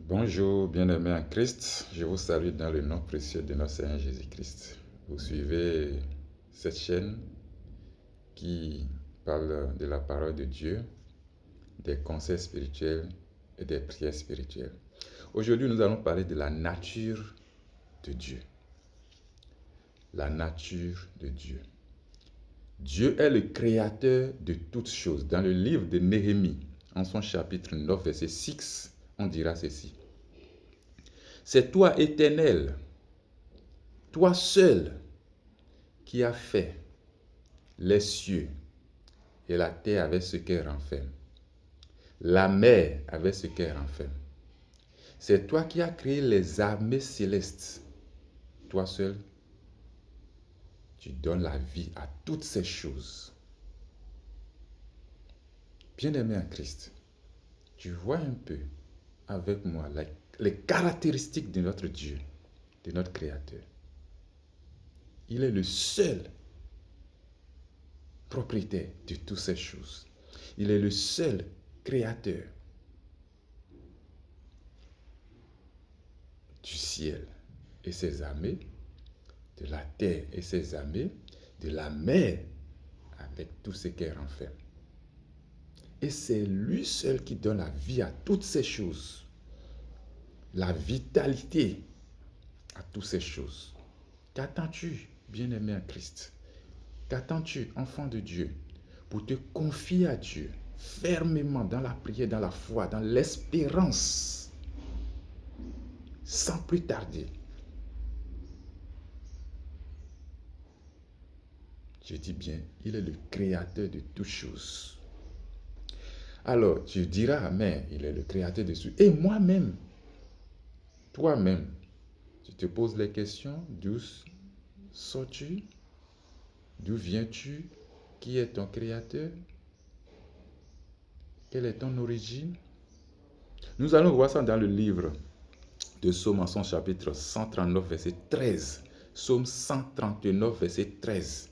Bonjour, bien-aimés en Christ. Je vous salue dans le nom précieux de notre Seigneur Jésus-Christ. Vous suivez cette chaîne qui parle de la parole de Dieu, des conseils spirituels et des prières spirituelles. Aujourd'hui, nous allons parler de la nature de Dieu. La nature de Dieu. Dieu est le créateur de toutes choses. Dans le livre de Néhémie, en son chapitre 9, verset 6, on dira ceci. C'est toi, Éternel, toi seul, qui as fait les cieux et la terre avec ce qu'elle renferme, la mer avec ce qu'elle renferme. C'est toi qui as créé les armées célestes. Toi seul, tu donnes la vie à toutes ces choses. Bien-aimé en Christ, tu vois un peu avec moi les caractéristiques de notre Dieu, de notre Créateur. Il est le seul propriétaire de toutes ces choses. Il est le seul créateur du ciel et ses armées, de la terre et ses armées, de la mer avec tout ce qu'elle renferme. Et c'est lui seul qui donne la vie à toutes ces choses, la vitalité à toutes ces choses. Qu'attends-tu, bien-aimé en Christ? Qu'attends-tu, enfant de Dieu, pour te confier à Dieu fermement dans la prière, dans la foi, dans l'espérance, sans plus tarder? Je dis bien, il est le créateur de toutes choses. Alors, tu diras, mais il est le créateur de tout. Et moi-même, toi-même, tu te poses les questions, d'où sors-tu? D'où viens-tu? Qui est ton créateur? Quelle est ton origine? Nous allons voir ça dans le livre de Psaume en son chapitre 139, verset 13. Psaume 139, verset 13.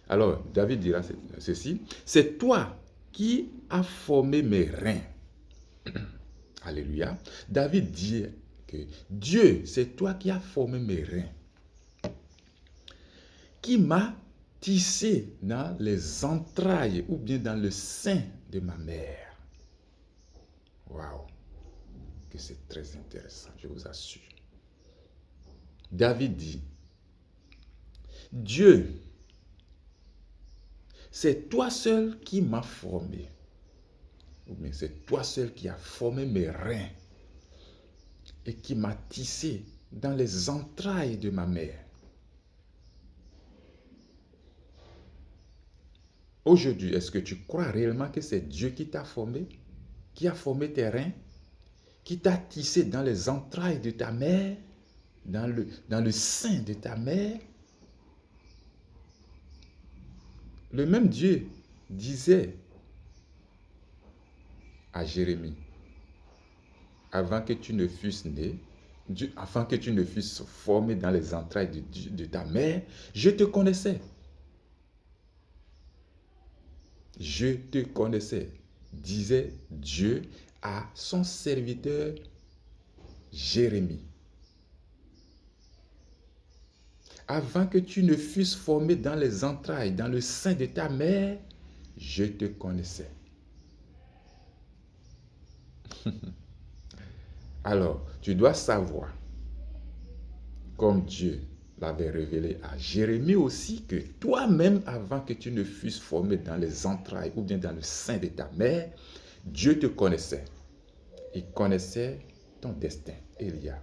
Alors, David dira ceci. C'est toi qui as formé mes reins. Alléluia. David dit que Dieu, c'est toi qui as formé mes reins. Qui m'a tissé dans les entrailles ou bien dans le sein de ma mère. Waouh! Que c'est très intéressant, je vous assure. David dit, Dieu, c'est toi seul qui m'as formé. Ou bien c'est toi seul qui as formé mes reins et qui m'a tissé dans les entrailles de ma mère. Aujourd'hui, est-ce que tu crois réellement que c'est Dieu qui t'a formé, qui a formé tes reins, qui t'a tissé dans les entrailles de ta mère, dans le sein de ta mère? Le même Dieu disait à Jérémie, avant que tu ne fusses né, avant que tu ne fusses formé dans les entrailles de ta mère, je te connaissais. Je te connaissais, disait Dieu à son serviteur Jérémie. Avant que tu ne fusses formé dans les entrailles, dans le sein de ta mère, je te connaissais. Alors, tu dois savoir, comme Dieu l'avait révélé à Jérémie aussi, que toi-même, avant que tu ne fusses formé dans les entrailles ou bien dans le sein de ta mère, Dieu te connaissait. Il connaissait ton destin, Elia.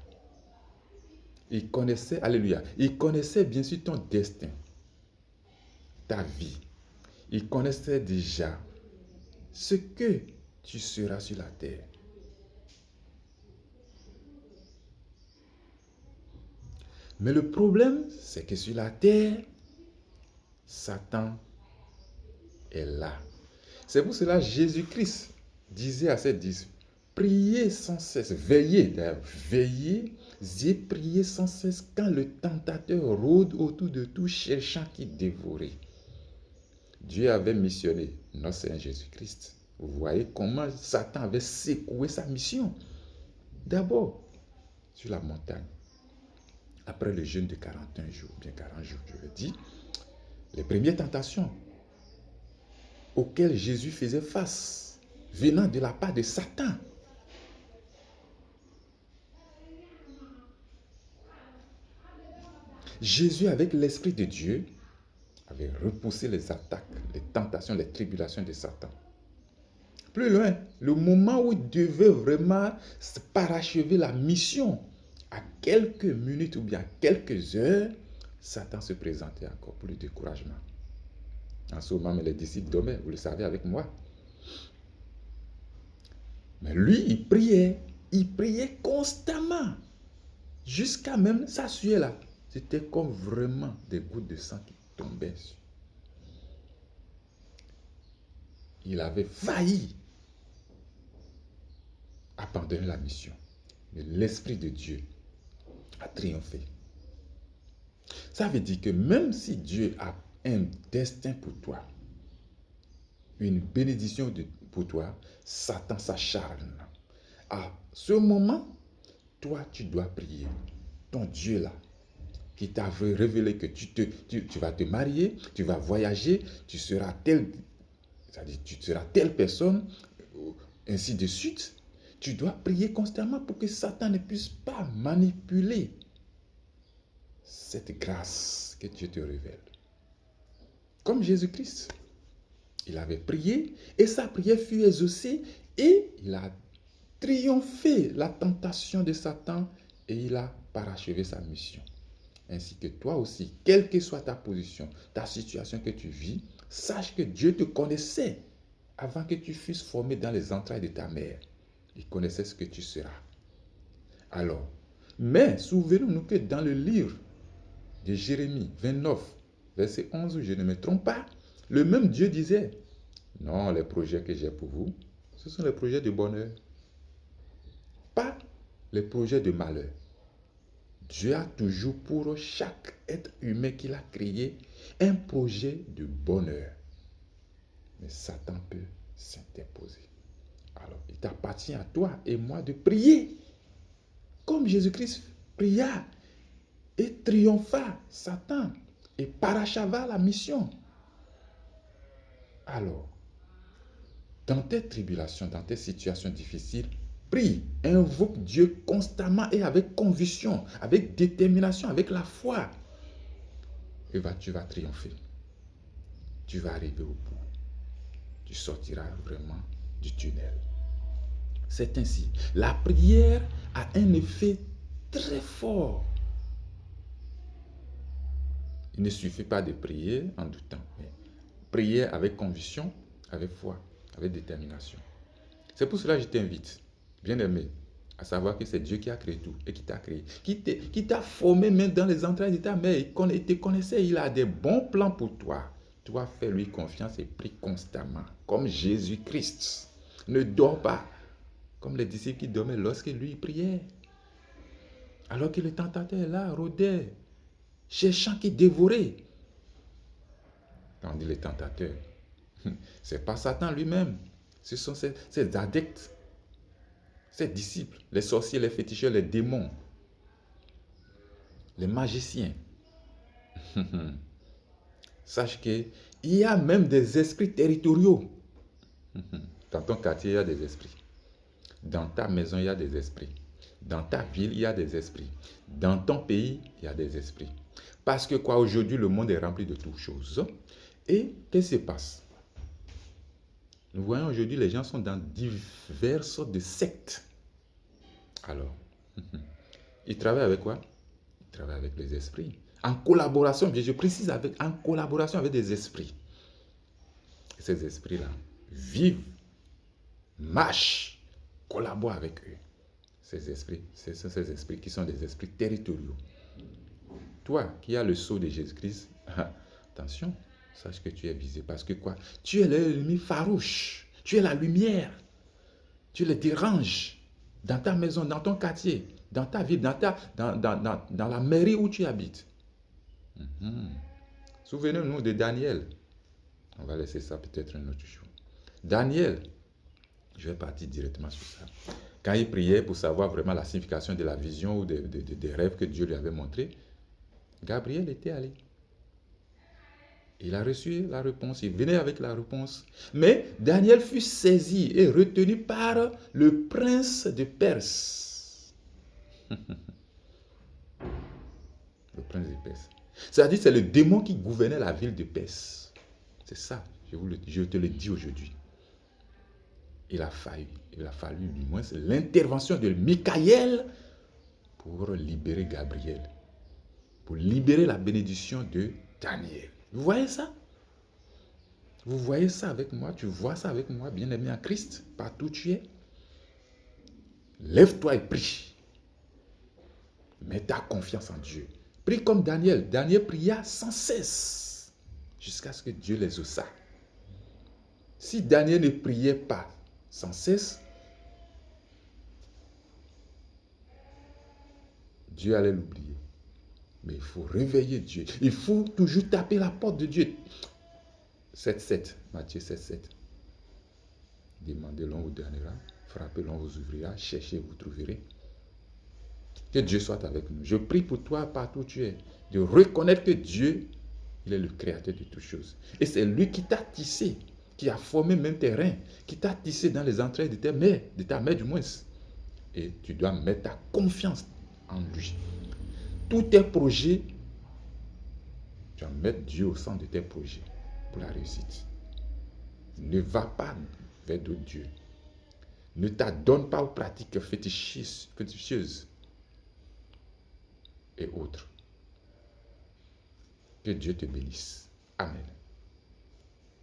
Il connaissait, alléluia, il connaissait bien sûr ton destin, ta vie. Il connaissait déjà ce que tu seras sur la terre. Mais le problème, c'est que sur la terre, Satan est là. C'est pour cela que Jésus-Christ disait à ses disciples, priez sans cesse, veillez d'ailleurs, veillez et priez sans cesse quand le tentateur rôde autour de tout cherchant qui dévorer. Dieu avait missionné notre Seigneur Jésus-Christ. Vous voyez comment Satan avait secoué sa mission. D'abord, sur la montagne, après le jeûne de 41 jours, bien 40 jours, je veux dire, les premières tentations auxquelles Jésus faisait face, venant de la part de Satan. Jésus, avec l'Esprit de Dieu, avait repoussé les attaques, les tentations, les tribulations de Satan. Plus loin, le moment où il devait vraiment parachever la mission, à quelques minutes ou bien à quelques heures, Satan se présentait encore pour le découragement. En ce moment, les disciples dormaient, vous le savez avec moi. Mais lui, il priait constamment, jusqu'à même sa sueur là. C'était comme vraiment des gouttes de sang qui tombaient. Il avait failli abandonner la mission. Mais l'Esprit de Dieu a triomphé. Ça veut dire que même si Dieu a un destin pour toi, une bénédiction pour toi, Satan s'acharne. À ce moment, toi, tu dois prier. Ton Dieu là, qui t'a révélé que tu vas te marier, tu vas voyager, tu seras c'est-à-dire tu seras telle personne, ainsi de suite. Tu dois prier constamment pour que Satan ne puisse pas manipuler cette grâce que Dieu te révèle. Comme Jésus-Christ, il avait prié et sa prière fut exaucée et il a triomphé la tentation de Satan et il a parachevé sa mission. Ainsi que toi aussi, quelle que soit ta position, ta situation que tu vis, sache que Dieu te connaissait avant que tu fusses formé dans les entrailles de ta mère. Il connaissait ce que tu seras. Alors, mais souvenons-nous que dans le livre de Jérémie 29, verset 11, je ne me trompe pas, le même Dieu disait, non, les projets que j'ai pour vous, ce sont les projets de bonheur, pas les projets de malheur. Dieu a toujours pour chaque être humain qu'il a créé un projet de bonheur. Mais Satan peut s'interposer. Alors, il t'appartient à toi et moi de prier comme Jésus-Christ pria et triompha Satan et paracheva la mission. Alors, dans tes tribulations, dans tes situations difficiles, prie, invoque Dieu constamment et avec conviction, avec détermination, avec la foi. Et tu vas triompher. Tu vas arriver au bout. Tu sortiras vraiment du tunnel. C'est ainsi. La prière a un effet très fort. Il ne suffit pas de prier en doutant, mais prier avec conviction, avec foi, avec détermination. C'est pour cela que je t'invite, bien-aimé, à savoir que c'est Dieu qui a créé tout et qui t'a créé, qui t'a formé même dans les entrailles de ta mère. Il te connaissait, il a des bons plans pour toi. Toi, fais-lui confiance et prie constamment, comme Jésus-Christ. Ne dors pas, comme les disciples qui dormaient lorsque lui priait. Alors que le tentateur est là, rôdait, cherchant qui dévorait. Quand on dit le tentateur, c'est pas Satan lui-même. Ce sont ses adeptes, ses disciples, les sorciers, les féticheurs, les démons, les magiciens. Sache qu'il y a même des esprits territoriaux. Dans ton quartier, il y a des esprits. Dans ta maison, il y a des esprits. Dans ta ville, il y a des esprits. Dans ton pays, il y a des esprits. Parce que quoi, aujourd'hui, le monde est rempli de toutes choses. Et qu'est-ce qui se passe? Nous voyons aujourd'hui, les gens sont dans diverses sortes de sectes. Alors, ils travaillent avec quoi? Ils travaillent avec les esprits. En collaboration, je précise, en collaboration avec des esprits. Et ces esprits-là vivent, marchent, collaborent avec eux. Ces esprits, ce sont ces esprits qui sont des esprits territoriaux. Toi qui as le sceau de Jésus-Christ, attention, sache que tu es visé. Parce que quoi? Tu es l'ennemi farouche. Tu es la lumière. Tu les déranges dans ta maison, dans ton quartier, dans ta ville, dans la mairie où tu habites. Souvenez-nous de Daniel. On va laisser ça peut-être un autre jour. Daniel, je vais partir directement sur ça. Quand il priait pour savoir vraiment la signification de la vision ou des rêves que Dieu lui avait montrés, Gabriel était allé. Il a reçu la réponse, il venait avec la réponse. Mais Daniel fut saisi et retenu par le prince de Perse. Le prince de Perse. C'est-à-dire, c'est le démon qui gouvernait la ville de Perse. C'est ça, je te le dis aujourd'hui. Il a fallu du moins l'intervention de Michael pour libérer Gabriel, pour libérer la bénédiction de Daniel. Vous voyez ça? Vous voyez ça avec moi? Tu vois ça avec moi, bien-aimé en Christ, partout où tu es? Lève-toi et prie. Mets ta confiance en Dieu. Prie comme Daniel. Daniel pria sans cesse jusqu'à ce que Dieu les exauça. Si Daniel ne priait pas sans cesse, Dieu allait l'oublier. Mais il faut réveiller Dieu. Il faut toujours taper la porte de Dieu. 7,7, Matthieu 7,7. Demandez, l'on vous donnera. Frappez, l'on vous ouvrira. Cherchez, vous trouverez. Que Dieu soit avec nous. Je prie pour toi partout où tu es, de reconnaître que Dieu, il est le créateur de toutes choses. Et c'est lui qui t'a tissé, qui a formé même tes reins, qui t'a tissé dans les entrailles de ta mère du moins. Et tu dois mettre ta confiance en lui. Tous tes projets, tu vas mettre Dieu au centre de tes projets pour la réussite. Ne va pas vers d'autres dieux. Ne t'adonne pas aux pratiques féticheuses et autres. Que Dieu te bénisse. Amen.